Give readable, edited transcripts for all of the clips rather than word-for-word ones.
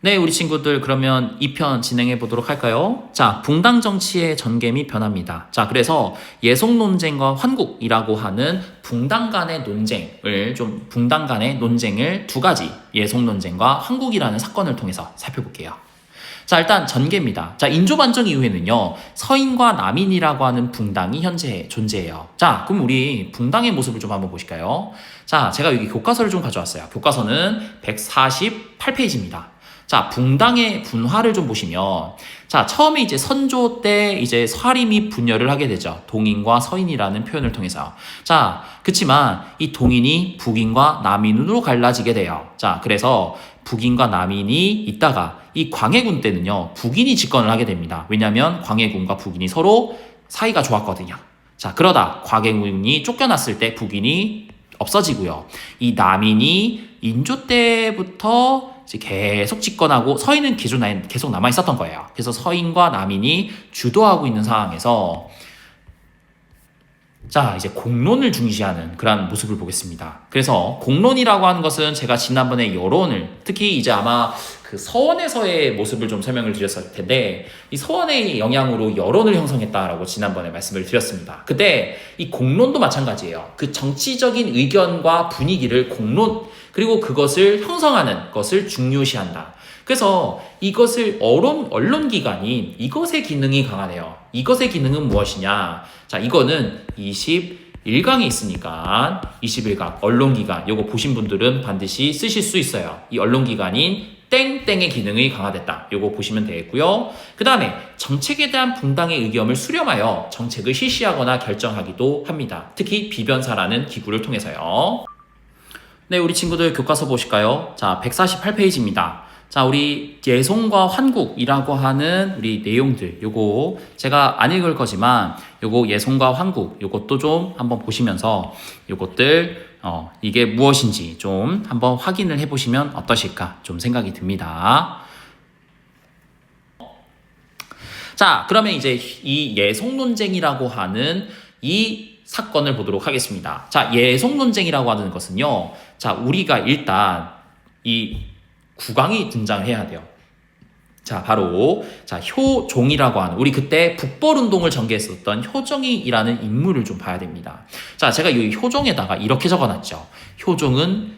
네, 우리 친구들 그러면 2편 진행해 보도록 할까요? 자, 붕당 정치의 전개미 변합니다. 자, 그래서 예속 논쟁과 환국이라고 하는 붕당 간의 논쟁을 두 가지 예속 논쟁과 환국이라는 사건을 통해서 살펴볼게요. 자, 일단 전개입니다. 자, 인조 반정 이후에는요, 서인과 남인이라고 하는 붕당이 현재 존재해요. 자, 그럼 우리 붕당의 모습을 좀 한번 보실까요? 자, 제가 여기 교과서를 좀 가져왔어요. 교과서는 148페이지입니다. 자, 붕당의 분화를 좀 보시면, 자, 처음에 이제 선조 때 이제 서림이 분열을 하게 되죠. 동인과 서인이라는 표현을 통해서. 자, 그치만 이 동인이 북인과 남인으로 갈라지게 돼요. 자, 그래서 북인과 남인이 있다가 이 광해군 때는요, 북인이 집권을 하게 됩니다. 왜냐하면 광해군과 북인이 서로 사이가 좋았거든요. 자, 그러다 광해군이 쫓겨났을 때 북인이 없어지고요. 이 남인이 인조 때부터 계속 집권하고 서인은 계속 남아 있었던 거예요. 그래서 서인과 남인이 주도하고 있는 상황에서 자, 이제 공론을 중시하는 그런 모습을 보겠습니다. 그래서 공론이라고 하는 것은 제가 지난번에 여론을, 특히 이제 아마 그 서원에서의 모습을 좀 설명을 드렸을 텐데, 이 서원의 영향으로 여론을 형성했다라고 지난번에 말씀을 드렸습니다. 그때 이 공론도 마찬가지예요. 그 정치적인 의견과 분위기를 공론, 그리고 그것을 형성하는 것을 중요시한다. 그래서 이것을 언론기관인 이것의 기능이 강하네요. 이것의 기능은 무엇이냐? 자, 이거는 21강에 있으니까 21강 언론기관 요거 보신 분들은 반드시 쓰실 수 있어요. 이 언론기관인 땡땡의 기능이 강화됐다. 요거 보시면 되겠고요. 그 다음에 정책에 대한 붕당의 의견을 수렴하여 정책을 실시하거나 결정하기도 합니다. 특히 비변사라는 기구를 통해서요. 네, 우리 친구들 교과서 보실까요? 자, 148페이지입니다. 자, 우리 예송과 환국이라고 하는 우리 내용들, 요거 제가 안 읽을 거지만 요거 예송과 환국 요것도 좀 한번 보시면서 요것들 이게 무엇인지 좀 한번 확인을 해보시면 어떠실까 좀 생각이 듭니다. 자, 그러면 이제 이 예송 논쟁이라고 하는 이 사건을 보도록 하겠습니다. 자, 예송 논쟁이라고 하는 것은요, 자, 우리가 일단 이 국왕이 등장을 해야 돼요. 자, 바로 자, 효종이라고 하는, 우리 그때 북벌운동을 전개했었던 효종이라는 인물을 좀 봐야 됩니다. 자, 제가 이 효종에다가 이렇게 적어놨죠. 효종은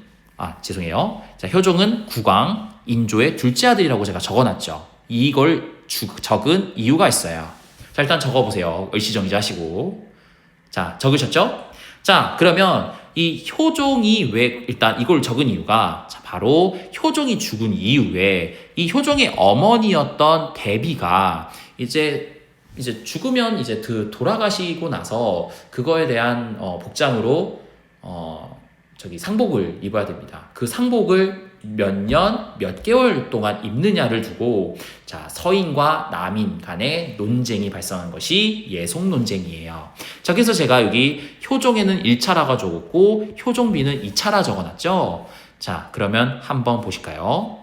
자, 효종은 국왕 인조의 둘째 아들이라고 제가 적어놨죠. 이걸 적은 이유가 있어요. 자, 일단 적어보세요. 을시정지 하시고. 자, 적으셨죠? 자, 그러면 이 효종이 왜 일단 이걸 적은 이유가, 자, 바로 효종이 죽은 이후에 이 효종의 어머니였던 대비가 이제 죽으면 이제 돌아가시고 나서 그거에 대한 복장으로 상복을 입어야 됩니다. 그 상복을 몇 년, 몇 개월 동안 입느냐를 두고, 자, 서인과 남인 간의 논쟁이 발생한 것이 예송 논쟁이에요. 자, 그래서 제가 여기 효종에는 1차라고 적었고, 효종비는 2차라 적어놨죠? 자, 그러면 한번 보실까요?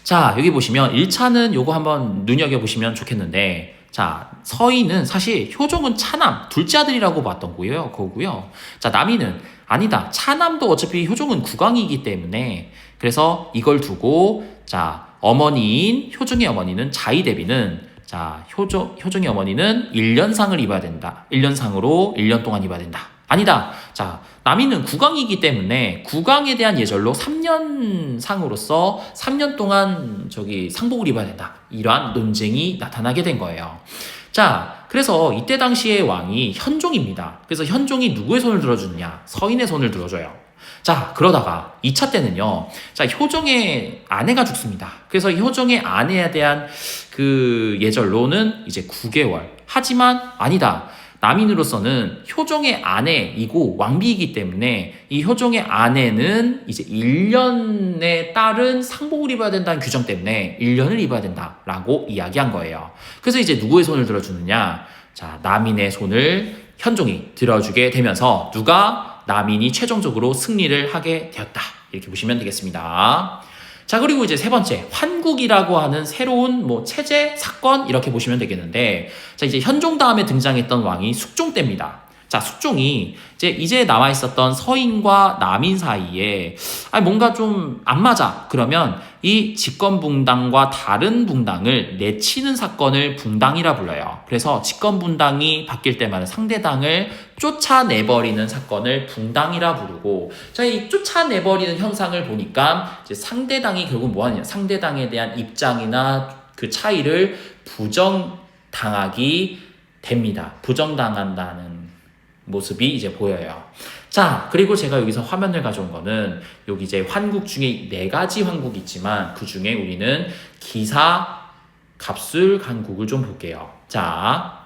자, 여기 보시면 1차는 요거 한번 눈여겨보시면 좋겠는데, 자, 서인은 사실 효종은 차남, 둘째 아들이라고 봤던 거고요. 자, 남인은 아니다. 차남도 어차피 효종은 국왕이기 때문에, 그래서 이걸 두고, 자, 효종의 어머니는 자의대비는, 자, 효종의 어머니는 1년상을 입어야 된다. 1년상으로 1년 동안 입어야 된다. 아니다. 자, 남인은 국왕이기 때문에 국왕에 대한 예절로 3년상으로서 3년 동안 상복을 입어야 된다. 이러한 논쟁이 나타나게 된 거예요. 자, 그래서 이때 당시의 왕이 현종입니다. 그래서 현종이 누구의 손을 들어주느냐? 서인의 손을 들어줘요. 자, 그러다가 2차 때는요, 자, 효종의 아내가 죽습니다. 그래서 효종의 아내에 대한 그 예절로는 이제 9개월. 하지만 아니다. 남인으로서는 효종의 아내이고 왕비이기 때문에 이 효종의 아내는 이제 1년에 따른 상복을 입어야 된다는 규정 때문에 1년을 입어야 된다라고 이야기한 거예요. 그래서 이제 누구의 손을 들어주느냐? 자, 남인의 손을 현종이 들어주게 되면서 남인이 최종적으로 승리를 하게 되었다. 이렇게 보시면 되겠습니다. 자, 그리고 이제 세 번째, 환국이라고 하는 새로운 체제, 사건, 이렇게 보시면 되겠는데, 자, 이제 현종 다음에 등장했던 왕이 숙종 때입니다. 자, 숙종이 이제 남아 있었던 서인과 남인 사이에 뭔가 좀 안 맞아. 그러면 이 직권분당과 다른 분당을 내치는 사건을 분당이라 불러요. 그래서 직권분당이 바뀔 때마다 상대당을 쫓아내버리는 사건을 분당이라 부르고, 자, 이 쫓아내버리는 현상을 보니까 이제 상대당이 결국 뭐 하느냐? 상대당에 대한 입장이나 그 차이를 부정당하기 됩니다. 부정당한다는 모습이 이제 보여요. 자, 그리고 제가 여기서 화면을 가져온 거는 여기 이제 환국 중에 4가지 환국이 있지만 그 중에 우리는 기사, 갑술, 간국을 좀 볼게요. 자,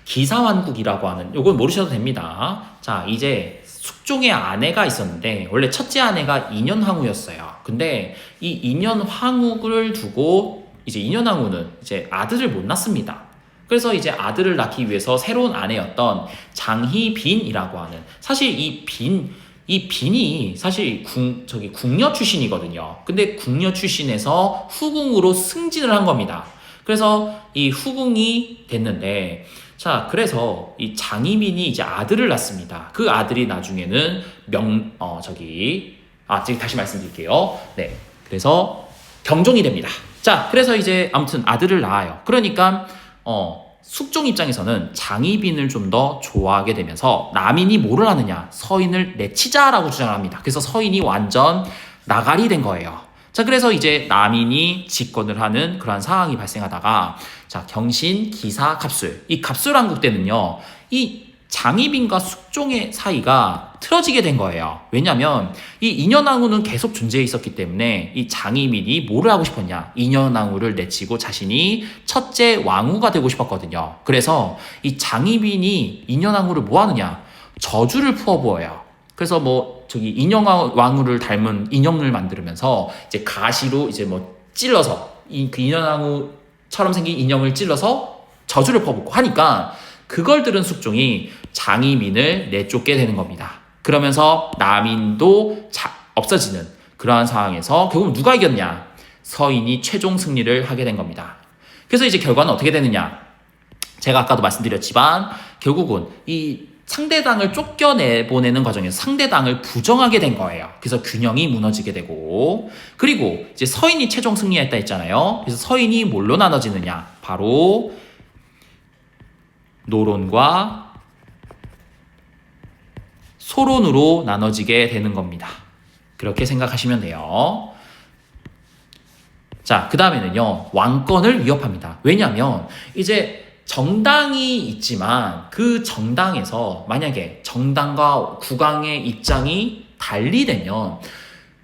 기사환국이라고 하는, 요건 모르셔도 됩니다. 자, 이제 숙종의 아내가 있었는데 원래 첫째 아내가 인현황후였어요. 근데 이 인현황후를 두고 이제 인현황후는 이제 아들을 못 낳습니다. 그래서 이제 아들을 낳기 위해서 새로운 아내였던 장희빈이라고 하는, 사실 이 빈이 사실 궁녀 출신이거든요. 근데 궁녀 출신에서 후궁으로 승진을 한 겁니다. 그래서 이 후궁이 됐는데, 자, 그래서 이 장희빈이 이제 아들을 낳습니다. 그 아들이 나중에는 지금 다시 말씀드릴게요. 네. 그래서 경종이 됩니다. 자, 그래서 이제 아무튼 아들을 낳아요. 그러니까 숙종 입장에서는 장희빈을 좀 더 좋아하게 되면서 남인이 뭐를 하느냐? 서인을 내치자라고 주장을 합니다. 그래서 서인이 완전 나갈이 된 거예요. 자, 그래서 이제 남인이 집권을 하는 그러한 상황이 발생하다가, 자, 경신, 기사, 갑술. 이 갑술왕국 때는요, 이 장희빈과 숙종의 사이가 틀어지게 된 거예요. 왜냐면 이 인현왕후는 계속 존재해 있었기 때문에 이 장희빈이 뭐를 하고 싶었냐? 인현왕후를 내치고 자신이 첫째 왕후가 되고 싶었거든요. 그래서 이 장희빈이 인현왕후를 뭐 하느냐? 저주를 부어부어요. 그래서 인현왕후를 닮은 인형을 만들면서 이제 가시로 이제 찔러서 그 인현왕후처럼 생긴 인형을 찔러서 저주를 퍼붓고 하니까 그걸 들은 숙종이 장희빈을 내쫓게 되는 겁니다. 그러면서 남인도 없어지는 그러한 상황에서 결국 누가 이겼냐? 서인이 최종 승리를 하게 된 겁니다. 그래서 이제 결과는 어떻게 되느냐? 제가 아까도 말씀드렸지만 결국은 이 상대당을 쫓겨내보내는 과정에서 상대당을 부정하게 된 거예요. 그래서 균형이 무너지게 되고, 그리고 이제 서인이 최종 승리했다 했잖아요. 그래서 서인이 뭘로 나눠지느냐? 바로 노론과 소론으로 나눠지게 되는 겁니다. 그렇게 생각하시면 돼요. 자, 그 다음에는요, 왕권을 위협합니다. 왜냐하면 이제 정당이 있지만 그 정당에서 만약에 정당과 국왕의 입장이 달리되면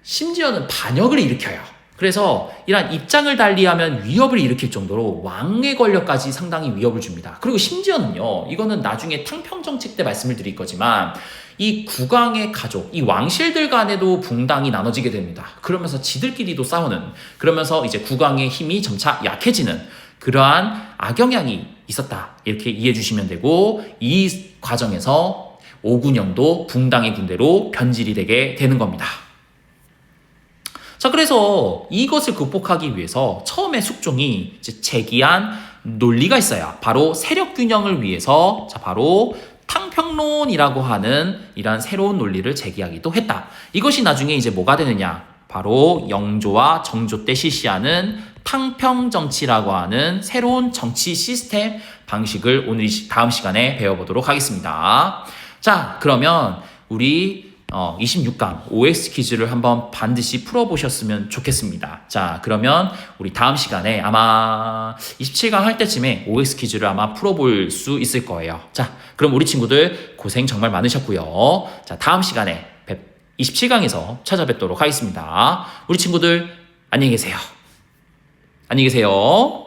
심지어는 반역을 일으켜요. 그래서 이러한 입장을 달리하면 위협을 일으킬 정도로 왕의 권력까지 상당히 위협을 줍니다. 그리고 심지어는요, 이거는 나중에 탕평정책 때 말씀을 드릴 거지만 이 국왕의 가족, 이 왕실들 간에도 붕당이 나눠지게 됩니다. 그러면서 지들끼리도 싸우는, 그러면서 이제 국왕의 힘이 점차 약해지는 그러한 악영향이 있었다. 이렇게 이해해 주시면 되고, 이 과정에서 오군영도 붕당의 군대로 변질이 되게 되는 겁니다. 자, 그래서 이것을 극복하기 위해서 처음에 숙종이 이제 제기한 논리가 있어요. 바로 세력 균형을 위해서, 자, 바로 탕평론이라고 하는 이러한 새로운 논리를 제기하기도 했다. 이것이 나중에 이제 뭐가 되느냐? 바로 영조와 정조 때 실시하는 탕평정치라고 하는 새로운 정치 시스템 방식을 오늘 다음 시간에 배워보도록 하겠습니다. 자, 그러면 우리 26강 OX 퀴즈를 한번 반드시 풀어보셨으면 좋겠습니다. 자, 그러면 우리 다음 시간에 아마 27강 할 때쯤에 OX 퀴즈를 아마 풀어볼 수 있을 거예요. 자, 그럼 우리 친구들 고생 정말 많으셨고요. 자, 다음 시간에 27강에서 찾아뵙도록 하겠습니다. 우리 친구들 안녕히 계세요. 안녕히 계세요.